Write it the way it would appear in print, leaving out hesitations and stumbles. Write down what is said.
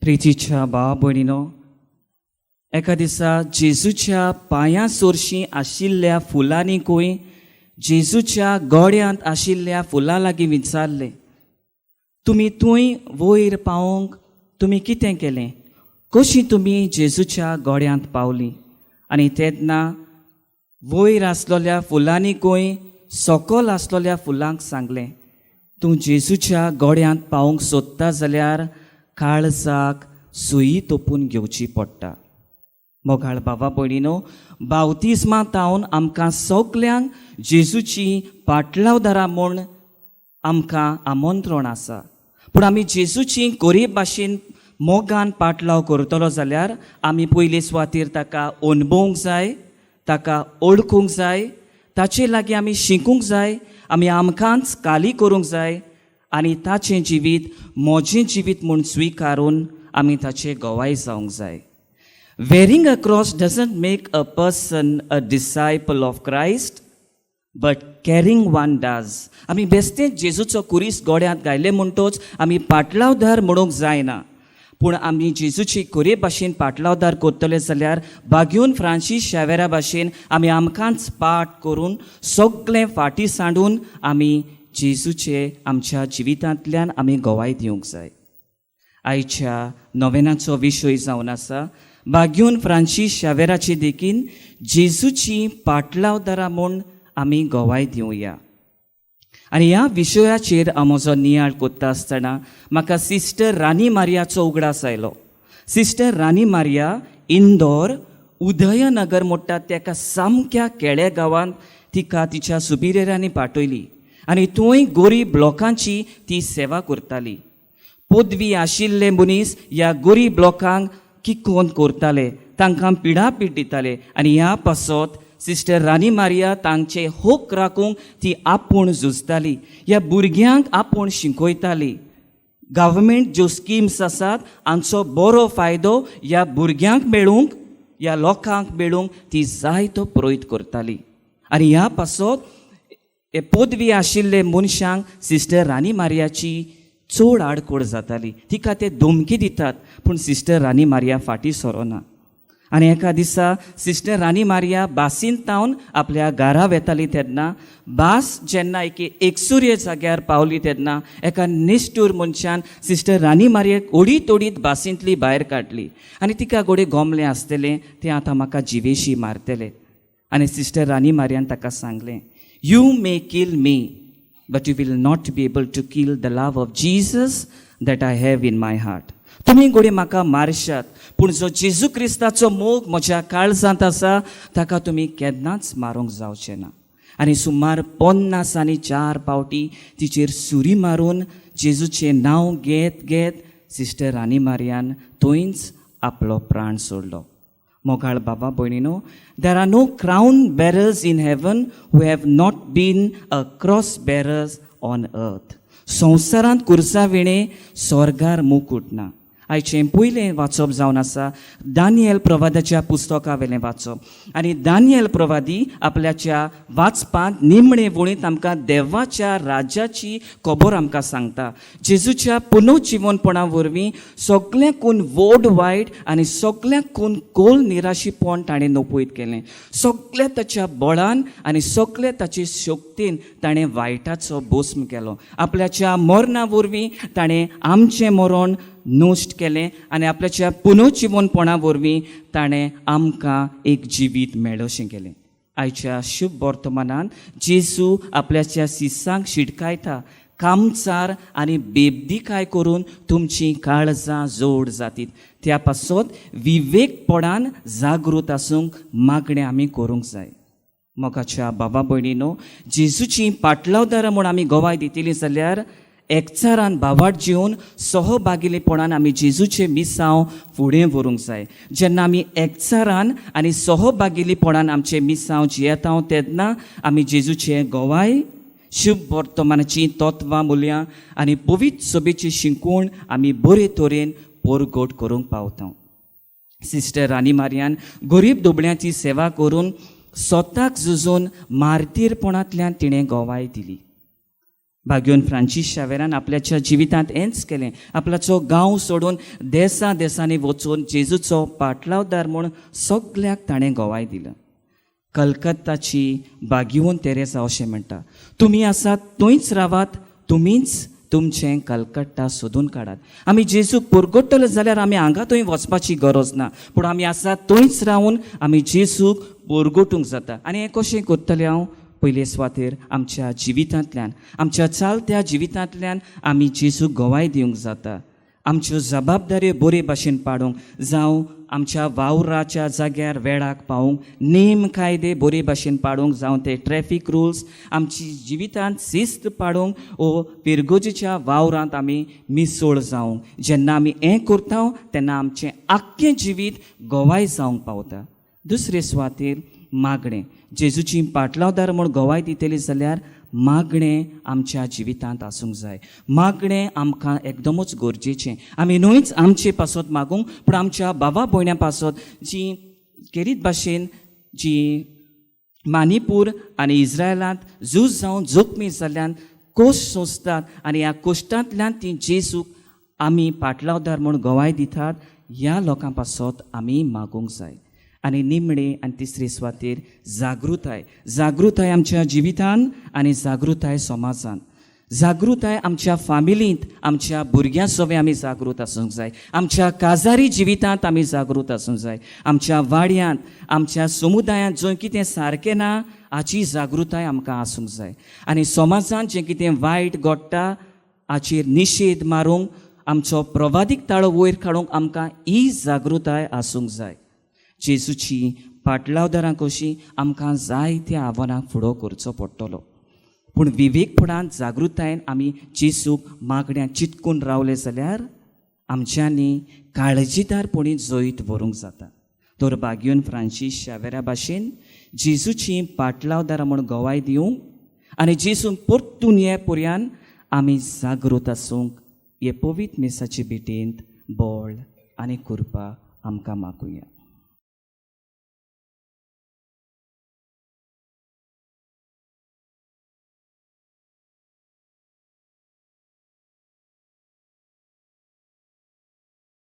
प्रितीच्या भावा भयणीनो, एका दिसा जेजूच्या पांयां सोरशीं आशिल्ल्या फुलांनीकूय जेजूच्या गोड्यांत आशिल्ल्या फुलां लागीं विचारलें, तुमी थंय वयर पावोंक तुमी कितें केलें? कशीं तुमी जेजूच्या गोड्यांत पावलीं? आनी तेन्ना वयर आसलेल्या फुलांनीकूय सकयल आसलेल्या फुलांक सांगलें, तूं जेजूच्या गोड्यांत पावोंक सोदता जाल्यार काळजाक सुई तोपून घेवची पडटा. मोगाळ बाबा भयणीनो, बावतिस्मांत आवन आमकां सगल्यांक जेजूची पाटलावदारां म्हूण आमकां आमंत्रण आसा. पूण आमी जेजूची गरीब भाशेन मोगान पाटलाव करतलो जाल्यार आमी पयले सुवातेर ताका अणभवूंक जाय, ताका ओळखूंक जाय, ताचे लागीं आमी शिकूंक जाय, आमी आमकांच काली करूंक जाय आनी ताचें जिवीत म्हजें जिवीत म्हूण स्विकारून आमी ताचे गवाय जावंक जाय. Wearing a cross doesn't make a person a disciple of Christ, but carrying one does. आमी बेस्तेच जेजूचो कुरीस गोड्यांत घायले म्हणटोच आमी पाटलावदार म्हणूंक जायना. पूण आमी जेजूची खरे भाशेन पाटलावदार करतले जाल्यार बागेवन फ्रांसीस शावेरा भाशेन आमी आमकांच पाट करून सगळें फाटीं सांडून आमी जेजूचे आमच्या जिवितांतल्यान आमी गवाय दिवंक जाय. आयच्या नोवेनाचो विशय जावन आसा बागेवन फ्रांसीस शावेराची देखीन जेजूची पाटलावदारां म्हूण आमी गवाय दिवया. आनी ह्या विशयाचेर म्हजो नियाळ कोत्ता आसतना म्हाका सिस्टर रानी मारियाचो उगडास आयलो. सिस्टर रानी मारिया इंदोर उदयनगर म्हणटा तेका सामक्या केळ्या गांवांत तिका तिच्या सुपिरियरांनी पाठयली आनी थंय गरीब लोकांची ती सेवा करताली. पदवी आशिल्ले मनीस ह्या गरीब लोकांक किकोन करताले, तांकां पिडापीड दिताले आनी ह्या पासत सिस्टर रानी मारिया तांचे होक राखूंक ती आपूण झुजताली. ह्या भुरग्यांक आपूण शिकयताली. गव्हर्मेंट ज्यो स्किम्स आसात हांचो बरो फायदो ह्या भुरग्यांक मेळूंक, ह्या लोकांक मेळूंक ती जायतो प्रयत्न करताली. आनी ह्या पासत हे पदवी आशिल्ले मनशांक सिस्टर रानी मारियाची चड आडकोड जाताली. तिका ते धमकी दितात पूण सिस्टर रानी मारिया फाटीं सरोना. आनी एका दिसा सिस्टर रानी मारिया बासीन तावन आपल्या घरा वेताली तेन्ना बास जेन्ना एकसुर्य जाग्यार पावली तेन्ना एका निश्ठूर मनशान सिस्टर रानी मारियाक ओडीत ओडीत बासींतली भायर काडली आनी तिका गोडे गोमलें आसतलें तें आतां म्हाका जिवेशी मारतलें. आनी सिस्टर रानी मारियान ताका सांगलें, you may kill me but you will not be able to kill the love of Jesus that I have in my heart. तुमी गोडे म्हाका मारशात पूण जो जेजू क्रिस्ताचो मोग म्हज्या काळजांत आसा ताका तुमी केन्नाच मारूंक जावचें ना. आनी सुमार 54 पावटी तिचेर सुरी मारून जेजूचें नांव घेत घेत सिस्टर रानी मारियान थंयच आपलो प्राण सोडलो. मोगाळ बाबा भयणीनो, there are no crown bearers in heaven who have not been a cross bearers on earth. संवसारांत कुर्सा विणे स्वर्गार मुकुट ना. आयचें पयलें वाचप जावन आसा दानियल प्रवादाच्या पुस्तका वेलें वाचप आनी दानियल प्रवादी आपल्याच्या वाचपांत निमणे वळींत आमकां देवाच्या राज्याची खबर आमकां सांगता. जेजूच्या पुनर्जिवनपणा वरवीं सगळ्यांकून व्हड वायट आनी सगळ्यांकून खोल निराशीपण ताणें नपयत केलें. सगळ्या ताच्या बळान आनी सगळ्या ताचे शक्तीन ताणें वायटाचो भस्म केलो. आपल्याच्या मरणा वरवीं ताणें आमचें मरण नश्ट केलें आनी आपल्याच्या पुनर्जिवनपणा वरवीं ताणें आमकां एक जिवीत मेळोशें केलें. आयच्या शुभ वर्तमानांत जेजू आपल्याच्या शिसांक शिडकायता, कामचार आनी बेबदीकाय करून तुमचीं काळजां जोड जातीत. त्या पासत विवेकपणान जागृत आसूंक मागणें आमी करूंक जाय. मोगाच्या बाबा भयणीनो, जेजूची पाटलावदारां म्हूण आमी गवाय दितलीं जाल्यार एकचारान भावार्थ जिवन सहभागिलीपणान आमी जेजूचे मिसांव फुडें व्हरूंक जाय. जेन्ना आमी एकचारान आनी सहभागिलीपणान आमचे मिसांव जियेता तेन्ना आमी जेजूचे गवाय, शुभ वर्तमानाची तत्वां मुल्यां आनी पवित्र सभेची शिकवण आमी बरे तरेन परगट करूंक पावता. सिस्टर रानी मारियान गरीब दुबळ्यांची सेवा करून स्वताक झुजून मार्तीरपणांतल्यान तिणें गवाय दिली. भाग्योन फ्रांसीस शावेरान आपल्याच्या जिवितांत हेंच केलें. आपल्याचो गांव सोडून देसा देसांनी वचून जेजूचो पाटलावदार म्हूण सगल्याक ताणें गोवाय दिलं. कलकत्ताची भाग्योन तेरेसा अशें म्हणटा, तुमी आसात थंयच रावात, तुमीच तुमचें कलकत्ता सोदून काडात. आमी जेजूक परगट्टले जाल्यार आमी हांगा थंय वचपाची गरज ना, पूण आमी आसात थंयच रावून आमी जेजूक परगटूंक जाता. आनी हें कशें करतलें हांव? पयले सुवातेर आमच्या जिवितांतल्यान, आमच्या चालत्या जिवितांतल्यान आमी जेजूक गोवाय दिवंक जाता. आमच्यो जबाबदाऱ्यो बरे भाशेन पाडूंक जावं, आमच्या वावराच्या जाग्यार वेळाक पावूंक, नेम कायदे बरे भाशेन पाडूंक जावं, ते ट्रॅफीक रुल्स आमची जिवितांत शिस्त पाडूंक, वो पिरगोजेच्या वावरांत आमी मिसळ जावंक. जेन्ना आमी हें करता तेन्ना आमचें आख्खें जिवीत गोवाय जावंक पावता. दुसरे सुवातेर मागणें. जेजूची पाटलावदार म्हूण गोवाय दितली जाल्यार मागणें आमच्या जिवितांत आसूंक जाय. मागणें आमकां एकदमूच गरजेचें. आमी न्हूच आमचे पासत मागूंक, पूण आमच्या बाबा भयण्यां पासत, जी केरीत भाशेन जी मानिपूर आनी इस्रायलांत झूज जावन जखमी जाल्ल्यान कोश्ट सोंसतात, आनी ह्या कोश्टांतल्यान ती जेजूक आमी पाटलावदार म्हूण गोवाय दितात, ह्या लोकां पासत आमी मागूंक जाय. आनी निमणे आनी तिसरे सुवातेर जागृताय. जागृताय आमच्या जिवितांत आनी जागृताय समाजांत. जागृताय आमच्या फॅमिलींत, आमच्या भुरग्यां सवे आमी जागृत आसूंक जाय. आमच्या काजारी जिवितांत आमी जागृत आसूंक जाय. आमच्या वाड्यांत, आमच्या समुदायांत जंय कितें सारकें ना हाची जागृताय आमकां आसूंक जाय. आनी समाजांत जें कितें वायट घडटा हाचेर निशेध मारूंक, आमचो प्रवादीक ताळो वयर काडूंक आमकां ही जागृताय आसूंक जाय. जेजूची पाटलावदारां कशी आमकां जायत्या आव्हानांक फुडो करचो पडटलो, पूण विवेकपणान जागृतायेन आमी जेजूक मागण्या चिंतून रावले जाल्यार आमच्यांनी काळजीदारपणी जैत व्हरूंक जाता. तर भाग्योन फ्रांसीस शावेरा भाशेन जेजूची पाटलावदारां म्हूण गोवाय दिवंक आनी जेजून परतून ये पर्यान आमी जागृत आसूंक हे पवित्र मेसाचे भेटेंत बळ आनी कृपा आमकां मागुया.